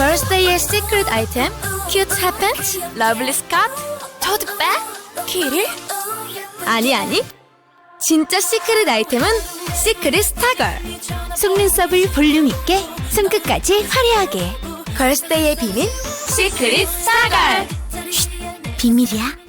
걸스데이의 시크릿 아이템, 큐트 핫팬츠, 러블리 스카트, 토트백, 키를? 아니 진짜 시크릿 아이템은 시크릿 스타걸. 속눈썹을 볼륨 있게, 손끝까지 화려하게. 걸스데이의 비밀, 시크릿 스타걸. 쉿, 비밀이야.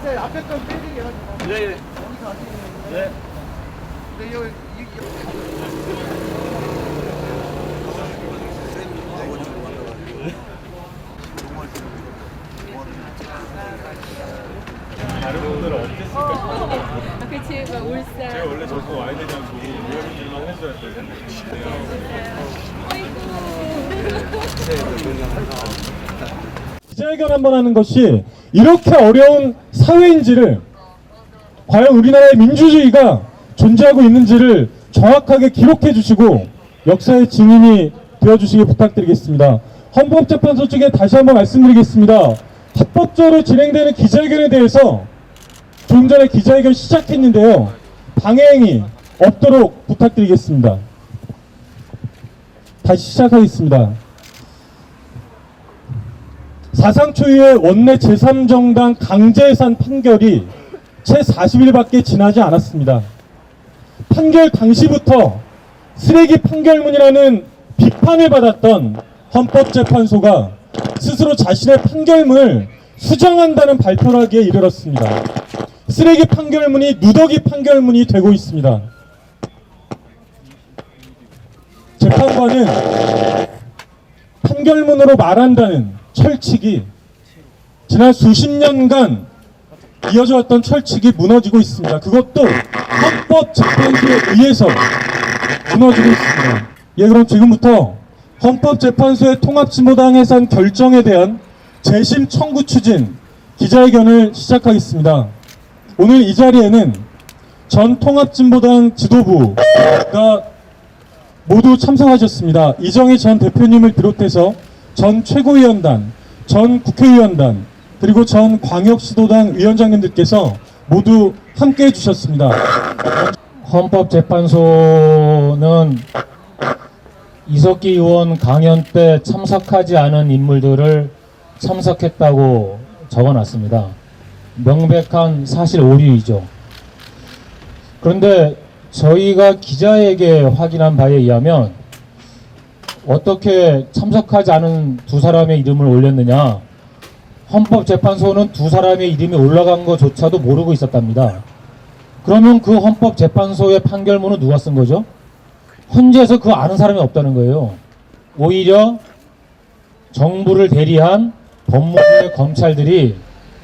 그 앞에 건 빌딩이 해가지고. 네. 여기서 하시는 네. 근데 여기 다른 분들은 어땠을까? 그치, 막 울산. 제가 원래 저거 와야 되냐고 이런 일만 해줘야 되는데. 기자회견 한번 하는 것이 이렇게 어려운 사회인지를, 과연 우리나라의 민주주의가 존재하고 있는지를 정확하게 기록해 주시고 역사의 증인이 되어주시기 부탁드리겠습니다. 헌법재판소 측에 다시 한번 말씀드리겠습니다. 합법적으로 진행되는 기자회견에 대해서 좀 전에 기자회견 시작했는데요, 방해행위 없도록 부탁드리겠습니다. 다시 시작하겠습니다. 사상 초유의 원내 제3정당 강제해산 판결이 채 40일밖에 지나지 않았습니다. 판결 당시부터 쓰레기 판결문이라는 비판을 받았던 헌법재판소가 스스로 자신의 판결문을 수정한다는 발표를 하기에 이르렀습니다. 쓰레기 판결문이 누더기 판결문이 되고 있습니다. 재판관은 판결문으로 말한다는 철칙이, 지난 수십 년간 이어져 왔던 철칙이 무너지고 있습니다. 그것도 헌법재판소에 의해서 무너지고 있습니다. 예, 그럼 지금부터 헌법재판소의 통합진보당 해산 결정에 대한 재심 청구 추진 기자회견을 시작하겠습니다. 오늘 이 자리에는 전 통합진보당 지도부가 모두 참석하셨습니다. 이정희 전 대표님을 비롯해서 전 최고위원단, 전 국회의원단, 그리고 전 광역시도당 위원장님들께서 모두 함께해 주셨습니다. 헌법재판소는 이석기 의원 강연 때 참석하지 않은 인물들을 참석했다고 적어놨습니다. 명백한 사실 오류이죠. 그런데 저희가 기자에게 확인한 바에 의하면 어떻게 참석하지 않은 두 사람의 이름을 올렸느냐, 헌법재판소는 두 사람의 이름이 올라간 것조차도 모르고 있었답니다. 그러면 그 헌법재판소의 판결문은 누가 쓴 거죠? 헌재에서 그거 아는 사람이 없다는 거예요. 오히려 정부를 대리한 법무부의 검찰들이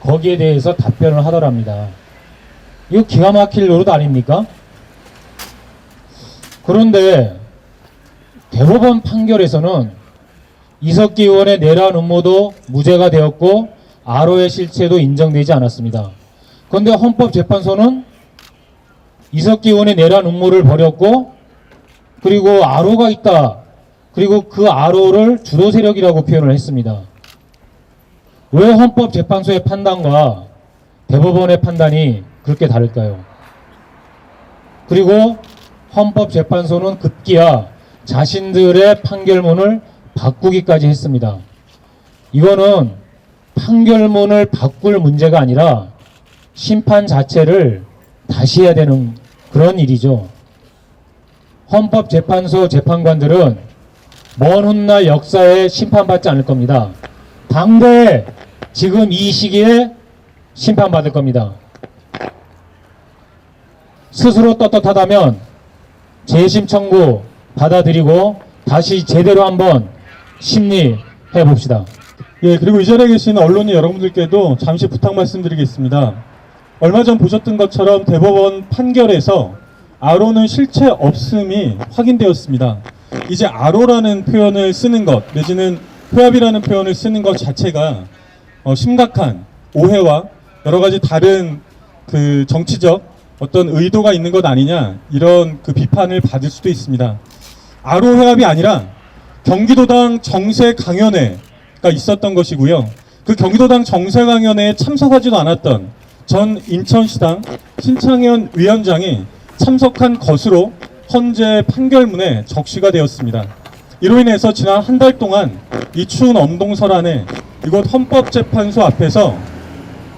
거기에 대해서 답변을 하더랍니다. 이거 기가 막힐 노릇 아닙니까? 그런데 대법원 판결에서는 이석기 의원의 내란 음모도 무죄가 되었고 아로의 실체도 인정되지 않았습니다. 그런데 헌법재판소는 이석기 의원의 내란 음모를 버렸고, 그리고 아로가 있다, 그리고 그 아로를 주도 세력이라고 표현을 했습니다. 왜 헌법재판소의 판단과 대법원의 판단이 그렇게 다를까요? 그리고 헌법재판소는 급기야 자신들의 판결문을 바꾸기까지 했습니다. 이거는 판결문을 바꿀 문제가 아니라 심판 자체를 다시 해야 되는 그런 일이죠. 헌법재판소 재판관들은 먼 훗날 역사에 심판받지 않을 겁니다. 당대 지금 이 시기에 심판받을 겁니다. 스스로 떳떳하다면 재심 청구 받아들이고 다시 제대로 한번 심리해 봅시다. 예, 그리고 이 자리에 계신 언론인 여러분들께도 잠시 부탁 말씀드리겠습니다. 얼마 전 보셨던 것처럼 대법원 판결에서 아로는 실체 없음이 확인되었습니다. 이제 아로라는 표현을 쓰는 것, 내지는 회합이라는 표현을 쓰는 것 자체가 심각한 오해와 여러 가지 다른 그 정치적 어떤 의도가 있는 것 아니냐, 이런 그 비판을 받을 수도 있습니다. 아로 회합이 아니라 경기도당 정세 강연회가 있었던 것이고요. 그 경기도당 정세 강연회에 참석하지도 않았던 전 인천시당 신창현 위원장이 참석한 것으로 헌재 판결문에 적시가 되었습니다. 이로 인해서 지난 한 달 동안 이 추운 엄동설 안에 이곳 헌법재판소 앞에서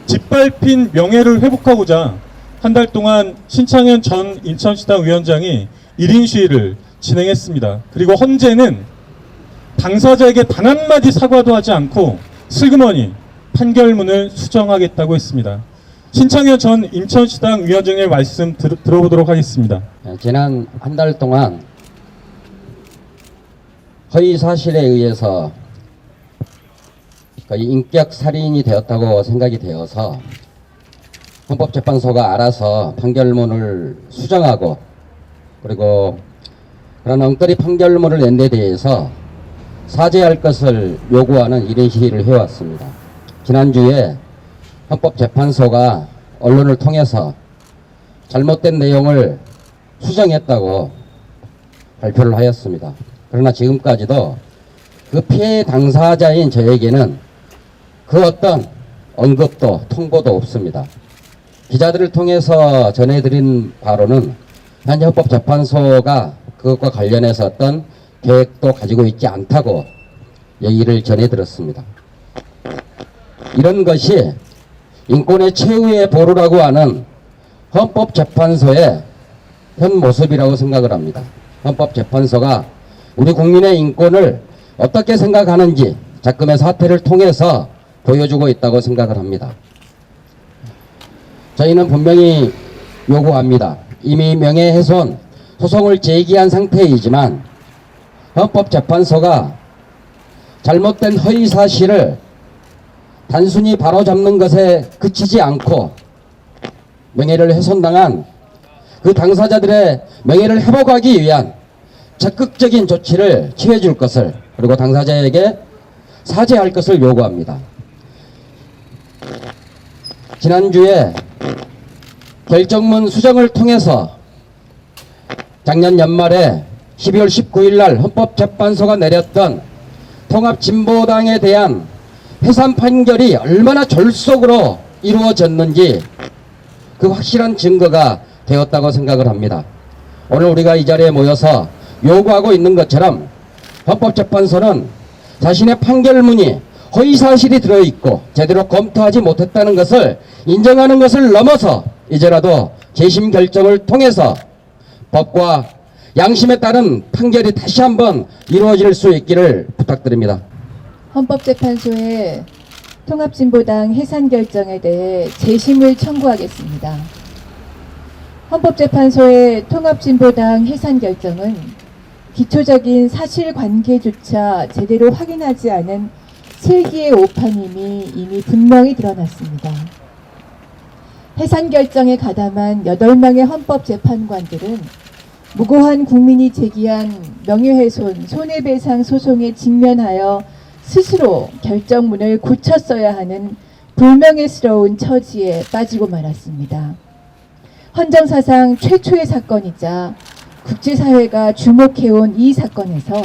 짓밟힌 명예를 회복하고자 한 달 동안 신창현 전 인천시당 위원장이 1인 시위를 진행했습니다. 그리고 헌재는 당사자에게 단 한마디 사과도 하지 않고 슬그머니 판결문을 수정하겠다고 했습니다. 신창현 전 인천시당 위원장의 말씀 들어보도록 하겠습니다. 지난 한 달 동안 허위 사실에 의해서 거의 인격 살인이 되었다고 생각이 되어서 헌법재판소가 알아서 판결문을 수정하고 그리고 그런 엉터리 판결문을 낸 데 대해서 사죄할 것을 요구하는 1인 시위를 해왔습니다. 지난주에 헌법재판소가 언론을 통해서 잘못된 내용을 수정했다고 발표를 하였습니다. 그러나 지금까지도 그 피해 당사자인 저에게는 그 어떤 언급도 통보도 없습니다. 기자들을 통해서 전해드린 바로는 현재 헌법재판소가 그것과 관련해서 어떤 계획도 가지고 있지 않다고 얘기를 전해들었습니다. 이런 것이 인권의 최후의 보루라고 하는 헌법재판소의 현 모습이라고 생각을 합니다. 헌법재판소가 우리 국민의 인권을 어떻게 생각하는지 작금의 사태를 통해서 보여주고 있다고 생각을 합니다. 저희는 분명히 요구합니다. 이미 명예훼손 소송을 제기한 상태이지만 헌법재판소가 잘못된 허위 사실을 단순히 바로잡는 것에 그치지 않고 명예를 훼손당한 그 당사자들의 명예를 회복하기 위한 적극적인 조치를 취해줄 것을 그리고 당사자에게 사죄할 것을 요구합니다. 지난주에 결정문 수정을 통해서 작년 연말에 12월 19일 날 헌법재판소가 내렸던 통합진보당에 대한 해산 판결이 얼마나 졸속으로 이루어졌는지 그 확실한 증거가 되었다고 생각을 합니다. 오늘 우리가 이 자리에 모여서 요구하고 있는 것처럼 헌법재판소는 자신의 판결문이 허위사실이 들어있고 제대로 검토하지 못했다는 것을 인정하는 것을 넘어서 이제라도 재심 결정을 통해서 법과 양심에 따른 판결이 다시 한번 이루어질 수 있기를 부탁드립니다. 헌법재판소의 통합진보당 해산 결정에 대해 재심을 청구하겠습니다. 헌법재판소의 통합진보당 해산 결정은 기초적인 사실관계조차 제대로 확인하지 않은 슬기의 오판임이 이미 분명히 드러났습니다. 해산 결정에 가담한 8명의 헌법재판관들은 무고한 국민이 제기한 명예훼손, 손해배상 소송에 직면하여 스스로 결정문을 고쳤어야 하는 불명예스러운 처지에 빠지고 말았습니다. 헌정사상 최초의 사건이자 국제사회가 주목해온 이 사건에서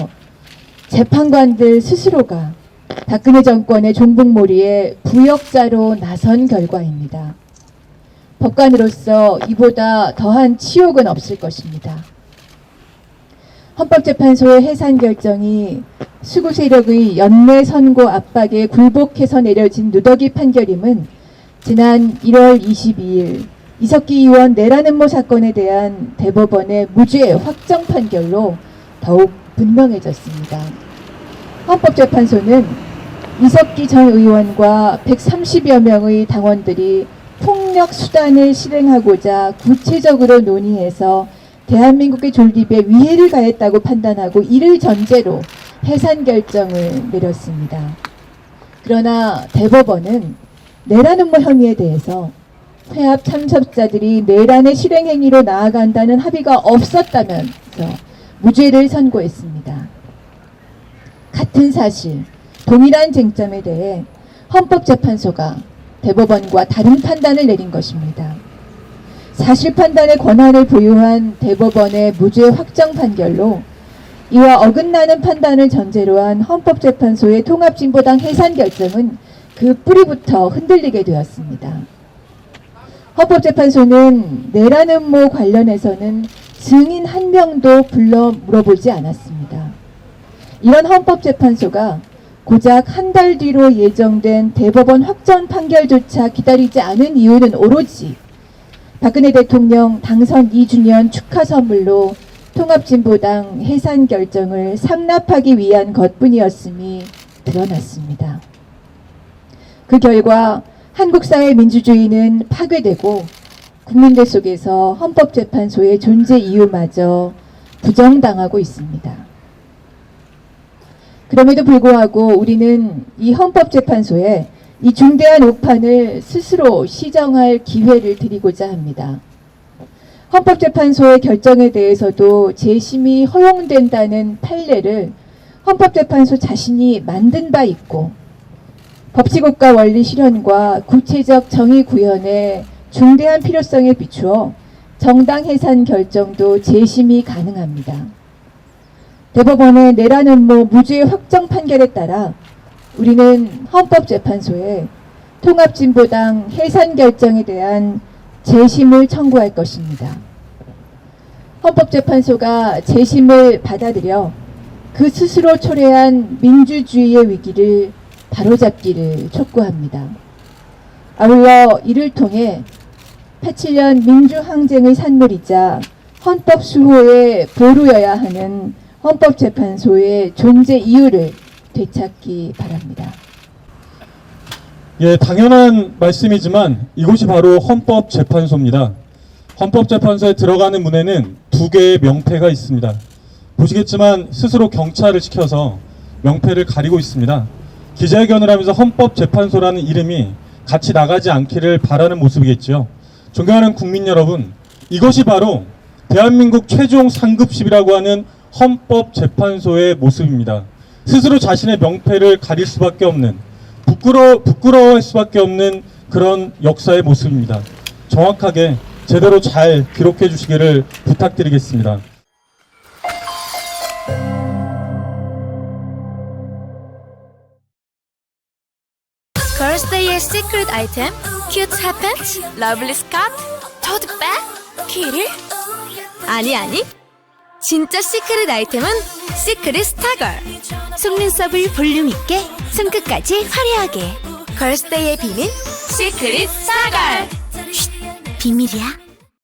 재판관들 스스로가 박근혜 정권의 종북몰이에 부역자로 나선 결과입니다. 법관으로서 이보다 더한 치욕은 없을 것입니다. 헌법재판소의 해산 결정이 수구 세력의 연내 선고 압박에 굴복해서 내려진 누더기 판결임은 지난 1월 22일 이석기 의원 내란 음모 사건에 대한 대법원의 무죄 확정 판결로 더욱 분명해졌습니다. 헌법재판소는 이석기 전 의원과 130여 명의 당원들이 폭력 수단을 실행하고자 구체적으로 논의해서 대한민국의 존립에 위해를 가했다고 판단하고 이를 전제로 해산 결정을 내렸습니다. 그러나 대법원은 내란 음모 혐의에 대해서 회합 참석자들이 내란의 실행행위로 나아간다는 합의가 없었다면서 무죄를 선고했습니다. 같은 사실, 동일한 쟁점에 대해 헌법재판소가 대법원과 다른 판단을 내린 것입니다. 사실 판단의 권한을 보유한 대법원의 무죄 확정 판결로 이와 어긋나는 판단을 전제로 한 헌법재판소의 통합진보당 해산 결정은 그 뿌리부터 흔들리게 되었습니다. 헌법재판소는 내란 음모 관련해서는 증인 한 명도 불러 물어보지 않았습니다. 이런 헌법재판소가 고작 한 달 뒤로 예정된 대법원 확정 판결조차 기다리지 않은 이유는 오로지 박근혜 대통령 당선 2주년 축하 선물로 통합진보당 해산 결정을 상납하기 위한 것뿐이었음이 드러났습니다. 그 결과 한국 사회 민주주의는 파괴되고 국민들 속에서 헌법재판소의 존재 이유마저 부정당하고 있습니다. 그럼에도 불구하고 우리는 이 헌법재판소에 이 중대한 오판을 스스로 시정할 기회를 드리고자 합니다. 헌법재판소의 결정에 대해서도 재심이 허용된다는 판례를 헌법재판소 자신이 만든 바 있고 법치국가 원리 실현과 구체적 정의 구현의 중대한 필요성에 비추어 정당 해산 결정도 재심이 가능합니다. 대법원의 내란 음모 무죄 확정 판결에 따라 우리는 헌법재판소에 통합진보당 해산 결정에 대한 재심을 청구할 것입니다. 헌법재판소가 재심을 받아들여 그 스스로 초래한 민주주의의 위기를 바로잡기를 촉구합니다. 아울러 이를 통해 87년 민주항쟁의 산물이자 헌법 수호의 보루여야 하는 헌법재판소의 존재 이유를 되찾기 바랍니다. 예, 당연한 말씀이지만 이곳이 바로 헌법재판소입니다. 헌법재판소에 들어가는 문에는 2개의 명패가 있습니다. 보시겠지만 스스로 경찰을 시켜서 명패를 가리고 있습니다. 기자회견을 하면서 헌법재판소라는 이름이 같이 나가지 않기를 바라는 모습이겠죠. 존경하는 국민 여러분, 이것이 바로 대한민국 최종 상급심이라고 하는 헌법재판소의 모습입니다. 스스로 자신의 명패를 가릴 수밖에 없는, 부끄러워할 수밖에 없는 그런 역사의 모습입니다. 정확하게 제대로 잘 기록해 주시기를 부탁드리겠습니다. 걸스데이의 시크릿 아이템, 큐트 핫팬츠, 러블리 스카트, 토트백, 키릴? 아니 진짜 시크릿 아이템은 시크릿 스타걸. 속눈썹을 볼륨 있게, 손끝까지 화려하게. 걸스데이의 비밀 시크릿 스타걸. 쉿, 비밀이야.